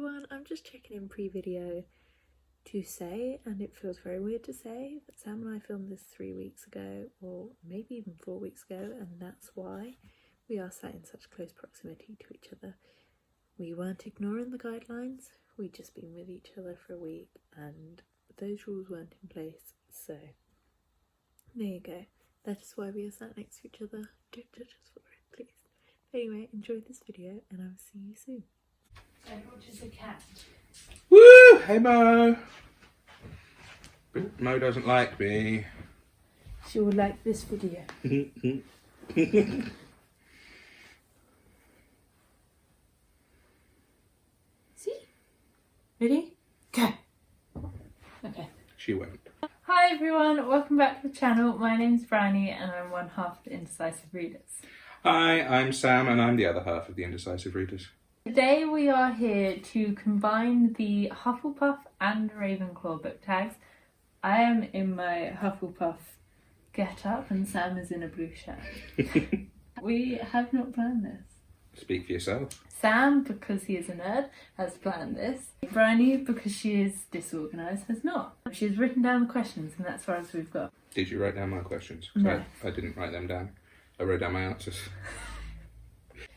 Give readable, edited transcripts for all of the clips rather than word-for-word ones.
everyone, I'm just checking in pre-video to say, and it feels very weird to say, that Sam and I filmed this 3 weeks ago, or maybe even 4 weeks ago, and that's why we are sat in such close proximity to each other. We weren't ignoring the guidelines, we'd just been with each other for a week, and those rules weren't in place, so there you go. That is why we are sat next to each other. Don't judge us for it, please. Anyway, enjoy this video, and I will see you soon. So, what is a cat? Woo! Hey Mo! Mo doesn't like me. She will like this video. See? Ready? Go! Okay. She won't. Hi everyone, welcome back to the channel. My name's Bryony and I'm one half of the Indecisive Readers. Hi, I'm Sam and I'm the other half of the Indecisive Readers. Today we are here to combine the Hufflepuff and Ravenclaw book tags. I am in my Hufflepuff get-up and Sam is in a blue shirt. We have not planned this. Speak for yourself. Sam, because he is a nerd, has planned this. Bryony, because she is disorganised, has not. She's written down the questions and that's far as we've got. Did you write down my questions? No. I didn't write them down. I wrote down my answers.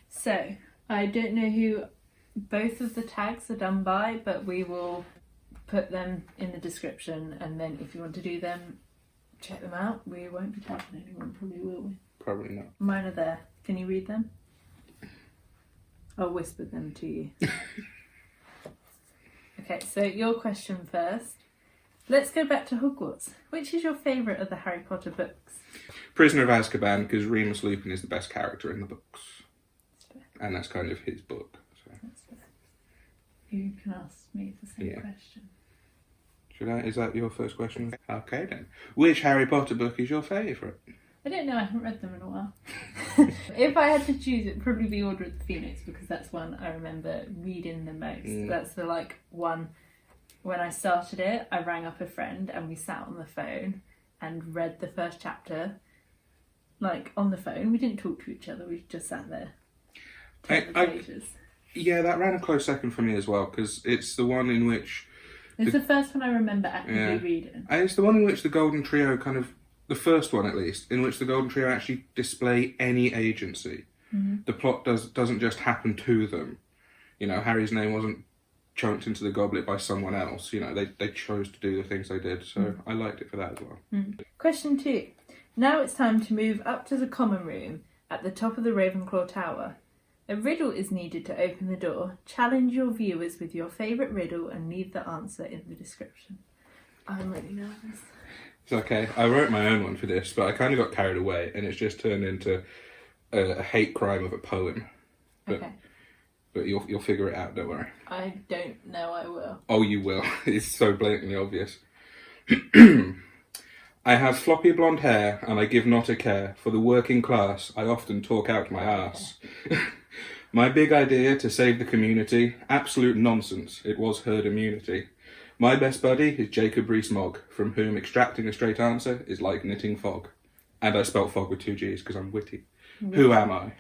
So, I don't know who both of the tags are done by, but we will put them in the description, and then if you want to do them, check them out. We won't be tagging anyone, probably will we? Probably not. Mine are there. Can you read them? I'll whisper them to you. Okay, so your question first. Let's go back to Hogwarts. Which is your favourite of the Harry Potter books? Prisoner of Azkaban, because Remus Lupin is the best character in the books. And that's kind of his book. So. That's fair. You can ask me the same question. Should I? Is that your first question? Okay then. Which Harry Potter book is your favourite? I don't know, I haven't read them in a while. If I had to choose, it'd probably be Order of the Phoenix, because that's one I remember reading the most. That's the one, when I started it, I rang up a friend and we sat on the phone and read the first chapter, on the phone. We didn't talk to each other, we just sat there. Yeah, that ran a close second for me as well, because it's the one in which... It's the first one I remember actively reading. And it's the one in which the Golden Trio the first one at least, in which the Golden Trio actually display any agency. Mm-hmm. The plot doesn't just happen to them. You know, Harry's name wasn't chunked into the goblet by someone else. You know, they chose to do the things they did, so I liked it for that as well. Mm. Question 2. Now it's time to move up to the common room at the top of the Ravenclaw Tower. A riddle is needed to open the door. Challenge your viewers with your favourite riddle and leave the answer in the description. I'm really nervous. It's okay. I wrote my own one for this, but I kind of got carried away and it's just turned into a hate crime of a poem. But, okay. But you'll figure it out, don't worry. I don't know I will. Oh, you will. It's so blatantly obvious. I have floppy blonde hair and I give not a care. For the working class, I often talk out my arse. My big idea to save the community, absolute nonsense. It was herd immunity. My best buddy is Jacob Rees-Mogg, from whom extracting a straight answer is like knitting fog. And I spelt fog with 2 G's because I'm witty. Yeah. Who am I?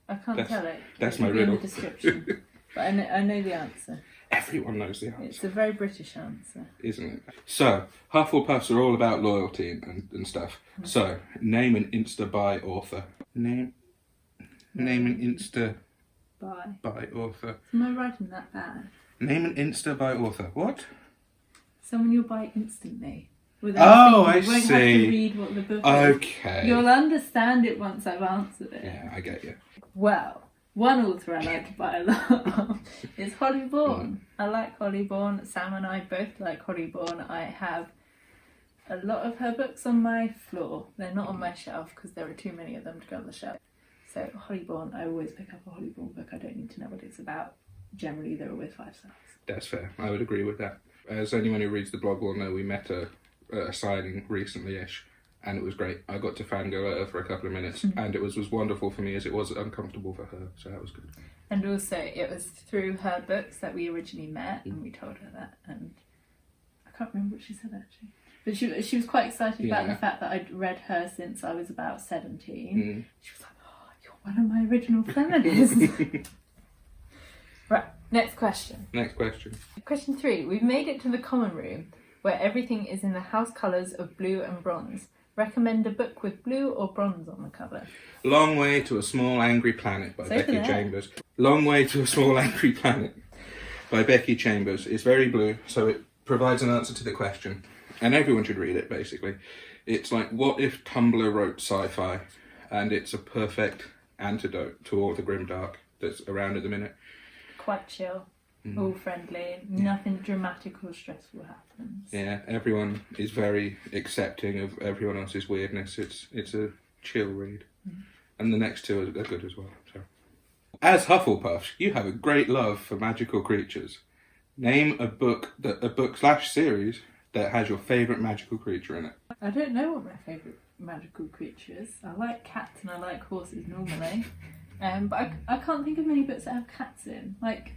I can't tell it. That's my riddle. In the description. But I know the answer. Everyone knows the answer. It's a very British answer. Isn't it? So, Hufflepuffs are all about loyalty and stuff. Mm-hmm. So, name an Insta-by author. Name an Insta-by author. Am I writing that bad? Name an Insta-by author. What? Someone you'll buy instantly. I see. You won't have to read what the book is. Okay. You'll understand it once I've answered it. Yeah, I get you. Well, one author I like to buy a lot of is Holly Bourne. I like Holly Bourne. Sam and I both like Holly Bourne. I have a lot of her books on my floor. They're not on my shelf because there are too many of them to go on the shelf. So Holly Bourne, I always pick up a Holly Bourne book. I don't need to know what it's about. Generally, they're always 5 stars. That's fair. I would agree with that. As anyone who reads the blog will know, we met a signing recently-ish, and it was great. I got to fangirl at her for a couple of minutes, and it was as wonderful for me as it was uncomfortable for her, so that was good. And also, it was through her books that we originally met, and we told her that, and I can't remember what she said actually. But she was quite excited about the fact that I'd read her since I was about 17. She was like, oh, you're one of my original feminists. Right, Next question. Next question. Question 3. We've made it to the common room, where everything is in the house colours of blue and bronze. Recommend a book with blue or bronze on the cover. Long Way to a Small Angry Planet by Becky Chambers. Long Way to a Small Angry Planet by Becky Chambers. It's very blue, so it provides an answer to the question. And everyone should read it, basically. It's like, what if Tumblr wrote sci-fi? And it's a perfect antidote to all the grimdark that's around at the minute. Quite chill. All friendly. Nothing dramatic or stressful happens. Yeah, everyone is very accepting of everyone else's weirdness. It's a chill read. And the next two are good as well. So. As Hufflepuffs, you have a great love for magical creatures. Name a book / series that has your favourite magical creature in it. I don't know what my favourite magical creature is. I like cats and I like horses normally. But I can't think of many books that have cats in. Like,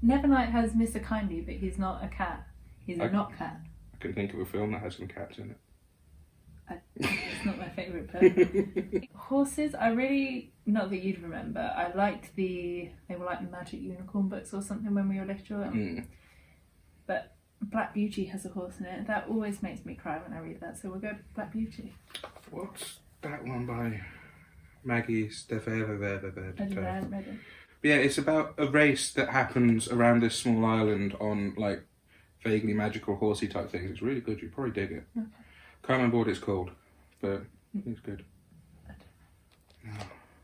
Nevernight has Mr. Kindly, but he's not a cat. He's a not cat. I can think of a film that has some cats in it. It's not my favourite book. Horses, I really, not that you'd remember, I liked they were like Magic Unicorn books or something when we were little. But Black Beauty has a horse in it. That always makes me cry when I read that, so we'll go Black Beauty. What's that one by Maggie Stefever? I haven't read it. Yeah, it's about a race that happens around this small island on like vaguely magical horsey type things. It's really good. You'd probably dig it. Okay. Can't remember what it's called, but it's good.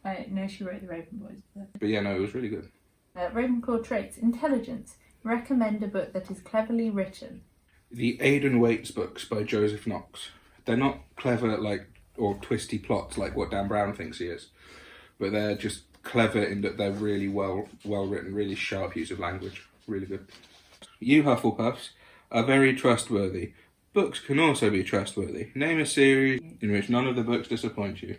I know she wrote the Raven Boys. But yeah, no, it was really good. Ravenclaw traits. Intelligence. Recommend a book that is cleverly written. The Aidan Waits books by Joseph Knox. They're not clever or twisty plots like what Dan Brown thinks he is, but they're just clever in that they're really well written, really sharp use of language. Really good. You Hufflepuffs are very trustworthy. Books can also be trustworthy. Name a series in which none of the books disappoint you.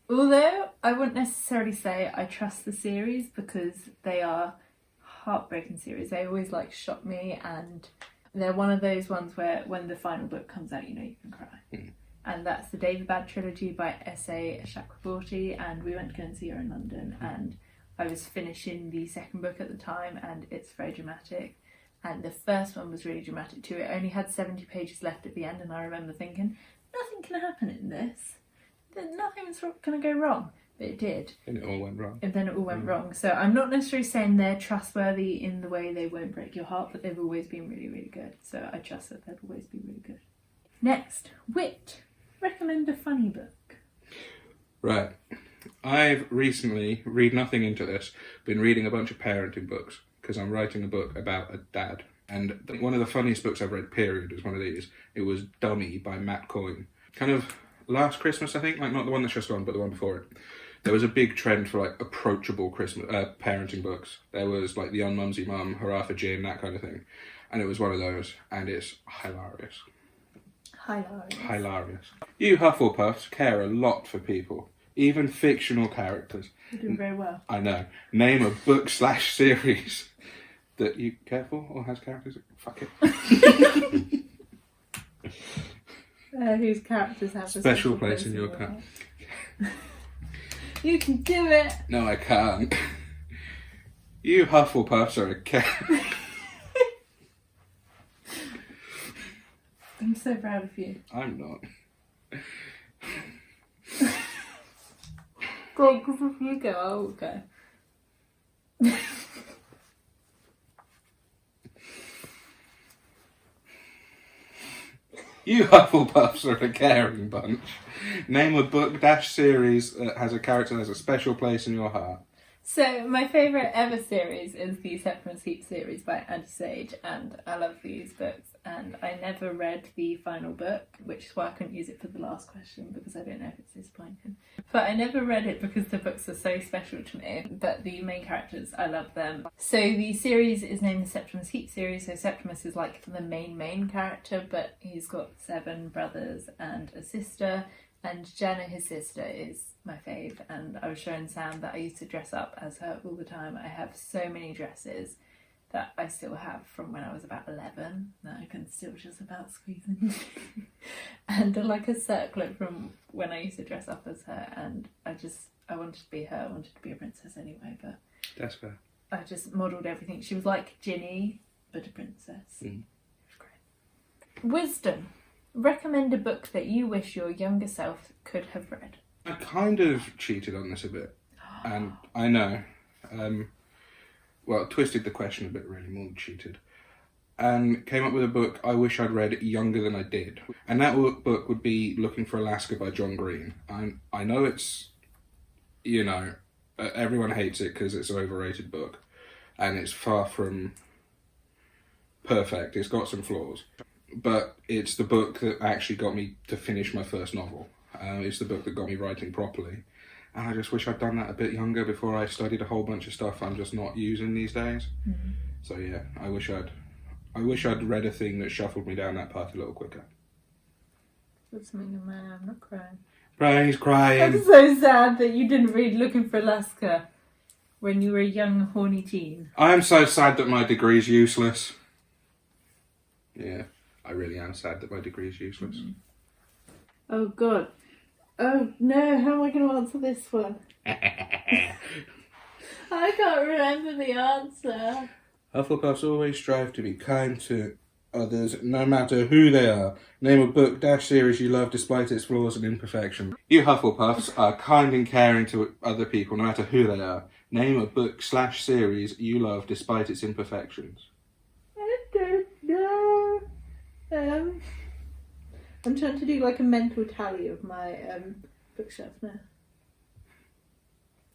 Although I wouldn't necessarily say I trust the series because they are heartbreaking series. They always shock me, and they're one of those ones where when the final book comes out, you know you can cry. And that's the David trilogy by S.A. Chakraborty, and we went to go and see her in London, and I was finishing the second book at the time, and it's very dramatic. And the first one was really dramatic too. It only had 70 pages left at the end, and I remember thinking, nothing can happen in this. Nothing's going to go wrong. But it did. And it all went wrong. And then it all went wrong. So I'm not necessarily saying they're trustworthy in the way they won't break your heart, but they've always been really, really good. So I trust that they'll always be really good. Next, wit. Recommend a funny book. Right. I've recently, read nothing into this, been reading a bunch of parenting books because I'm writing a book about a dad. And one of the funniest books I've read, period, was one of these. It was Dummy by Matt Coyne. Kind of last Christmas, I think, not the one that's just gone, but the one before it. There was a big trend for approachable Christmas parenting books. There was the Unmumsy Mum, Hurrah for Gin, that kind of thing. And it was one of those, and it's hilarious. Hilarious. You Hufflepuffs care a lot for people, even fictional characters. You're doing very well. I know. Name a book / series that you care for or has characters. Fuck it. Whose characters have special place in your heart. You can do it. No, I can't. You Hufflepuffs are a cat. I'm so proud of you. I'm not. Go on, because if you go, I will go. You Hufflepuffs are a caring bunch. Name a book / series that has a character that has a special place in your heart. So, my favourite ever series is the Septimus Heap series by Andy Sage, and I love these books. And I never read the final book, which is why I couldn't use it for the last question, because I don't know if it's disappointing. But I never read it because the books are so special to me. But the main characters, I love them. So the series is named the Septimus Heap series. So Septimus is the main character, but he's got 7 brothers and a sister. And Jenna, his sister, is my fave. And I was showing Sam that I used to dress up as her all the time. I have so many dresses that I still have from when I was about 11 that I can still just about squeeze into. And a circlet from when I used to dress up as her, and I wanted to be her. I wanted to be a princess anyway, but that's fair. I just modelled everything. She was like Ginny, but a princess. Mm. Great. Wisdom. Recommend a book that you wish your younger self could have read. I kind of cheated on this a bit, and I know. Well, twisted the question a bit, really, more than cheated. And came up with a book I wish I'd read younger than I did. And that book would be Looking for Alaska by John Green. I know it's, you know, everyone hates it because it's an overrated book. And it's far from perfect. It's got some flaws. But it's the book that actually got me to finish my first novel. It's the book that got me writing properly. And I just wish I'd done that a bit younger before I studied a whole bunch of stuff I'm just not using these days. Mm-hmm. So yeah, I wish I'd read a thing that shuffled me down that path a little quicker. That's something in my eye. I'm not crying. Brian, he's crying. I'm so sad that you didn't read Looking for Alaska when you were a young, horny teen. I am so sad that my degree's useless. Yeah, I really am sad that my degree's useless. Mm-hmm. Oh God. Oh no, how am I going to answer this one? I can't remember the answer. Hufflepuffs always strive to be kind to others, no matter who they are. Name a book / series you love despite its flaws and imperfections. You Hufflepuffs are kind and caring to other people, no matter who they are. Name a book / series you love despite its imperfections. I don't know. I'm trying to do like a mental tally of my bookshelf now.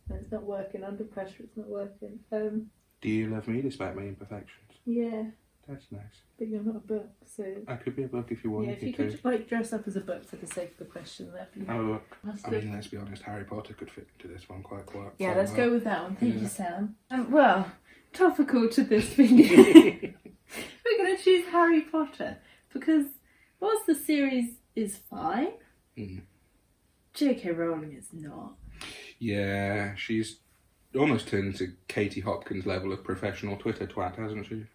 No, it's not working. Under pressure, it's not working. Do you love me despite my imperfections? Yeah. That's nice. But you're not a book, so... I could be a book if you wanted yeah, if me you to. could like dress up as a book for the sake of the question, that'd be... Oh, look. That's I good. mean, let's be honest, Harry Potter could fit into this one quite Yeah, quite let's well. go with that one. Thank Yeah. you, Sam. Well, topical to this video. We're going to choose Harry Potter because whilst the series is fine, J.K. Rowling is not. Yeah, she's almost turned into Katie Hopkins' level of professional Twitter twat, hasn't she?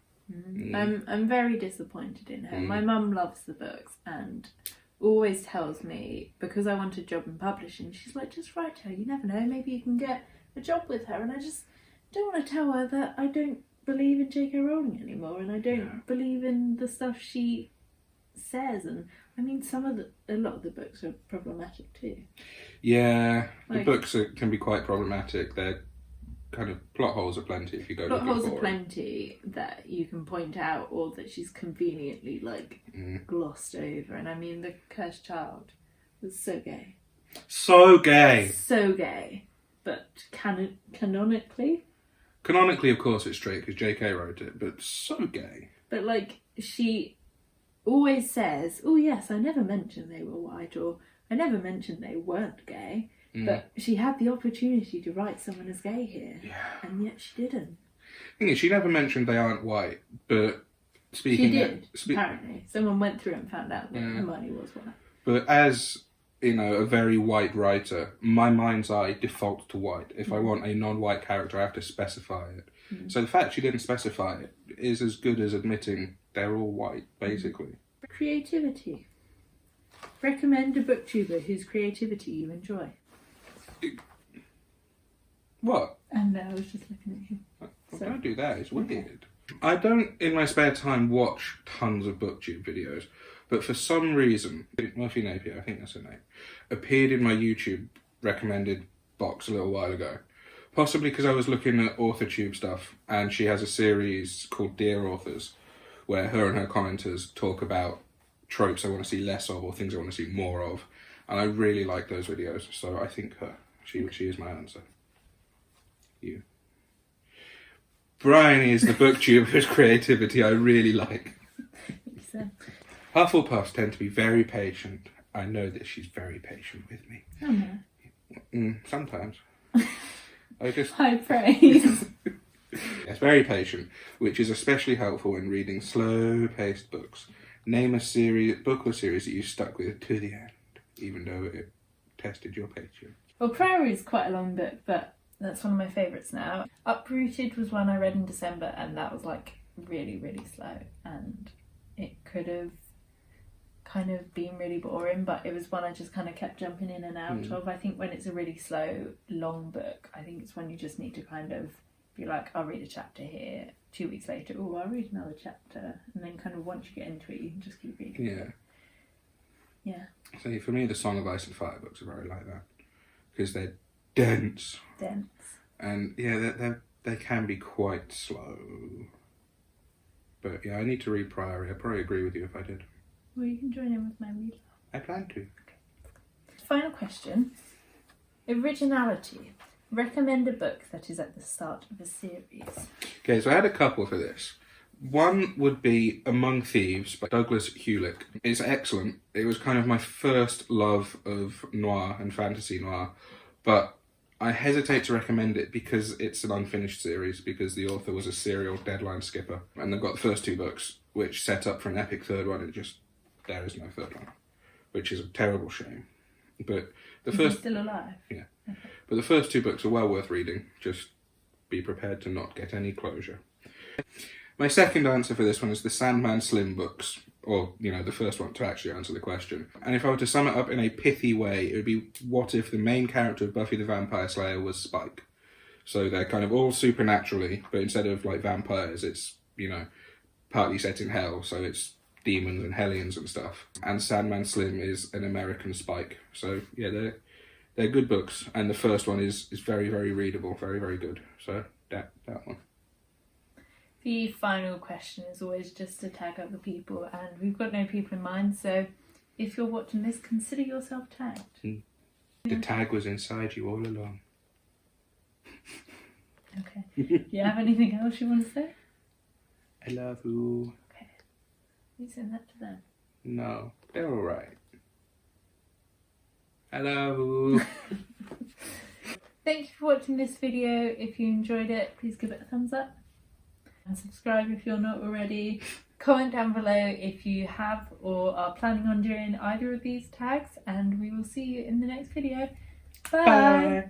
I'm very disappointed in her. My mum loves the books and always tells me, because I want a job in publishing, she's like, just write her, you never know, maybe you can get a job with her. And I just don't want to tell her that I don't believe in J.K. Rowling anymore and I don't believe in the stuff she says. And I mean, a lot of the books are problematic too. Yeah, the Like- books can be quite problematic. They're kind of plot holes aplenty if you go Plot looking holes for are 'em. plenty that you can point out or that she's conveniently glossed over. And I mean, the Cursed Child was so gay. So gay. So gay. But canonically? Canonically, of course, it's straight because J.K. wrote it, but so gay. But like, she always says, oh yes, I never mentioned they were white, or I never mentioned they weren't gay. But she had the opportunity to write someone as gay here, and yet she didn't. Thing is, she never mentioned they aren't white, but She did, apparently. Someone went through and found out that Hermione was white. But as, you know, a very white writer, my mind's eye defaults to white. If I want a non-white character, I have to specify it. So the fact she didn't specify it is as good as admitting they're all white, basically. Creativity. Recommend a booktuber whose creativity you enjoy. What? And I was just looking at you. Well, don't do that, it's weird. I don't, in my spare time, watch tons of booktube videos, but for some reason, Murphy Napier, I think that's her name, appeared in my YouTube recommended box a little while ago. Possibly because I was looking at AuthorTube stuff, and she has a series called Dear Authors, where her and her commenters talk about tropes I want to see less of or things I want to see more of. And I really like those videos, so I think her. She is my answer. You. Bryony is the booktube whose creativity I really like. Hufflepuffs tend to be very patient. I know that she's very patient with me. Oh no. Sometimes. I just... High praise. Yes, very patient, which is especially helpful when reading slow-paced books. Name a book or series that you stuck with to the end, even though it tested your patience. Well, Prairie is quite a long book, but that's one of my favourites now. Uprooted was one I read in December, and that was like really, really slow, and it could have kind of been really boring, but it was one I just kind of kept jumping in and out of. I think when it's a really slow, long book, I think it's one you just need to kind of be like, I'll read a chapter here, 2 weeks later, oh, I'll read another chapter, and then kind of once you get into it, you can just keep reading. Yeah. So for me, the Song of Ice and Fire books are very like that, because they're dense. And yeah, they can be quite slow. But yeah, I need to read Priory. I'd probably agree with you if I did. Well, you can join in with my read. I plan to. Okay. Final question. Originality. Recommend a book that is at the start of a series. Okay, so I had a couple for this. One would be Among Thieves by Douglas Hewlett. It's excellent. It was kind of my first love of noir and fantasy noir, but I hesitate to recommend it because it's an unfinished series, because the author was a serial deadline skipper, and they've got the first 2 books, which set up for an epic third one, and there is no third one, which is a terrible shame. But the first... He's still alive? Yeah. Okay. But the first 2 books are well worth reading. Just be prepared to not get any closure. My second answer for this one is the Sandman Slim books, or, the first one to actually answer the question. And if I were to sum it up in a pithy way, it would be, what if the main character of Buffy the Vampire Slayer was Spike? So they're kind of all supernaturally, but instead of like vampires, it's, partly set in hell, so it's demons and hellions and stuff. And Sandman Slim is an American Spike. So yeah, they're good books, and the first one is very, very readable, very, very good. So that one. The final question is always just to tag other people, and we've got no people in mind, so if you're watching this, consider yourself tagged. The tag was inside you all along. Okay. Do you have anything else you want to say? I love you. Okay. You send that to them. No, they're alright. I love you. Thank you for watching this video. If you enjoyed it, please give it a thumbs up. And subscribe if you're not already. Comment down below if you have or are planning on doing either of these tags, and we will see you in the next video. Bye.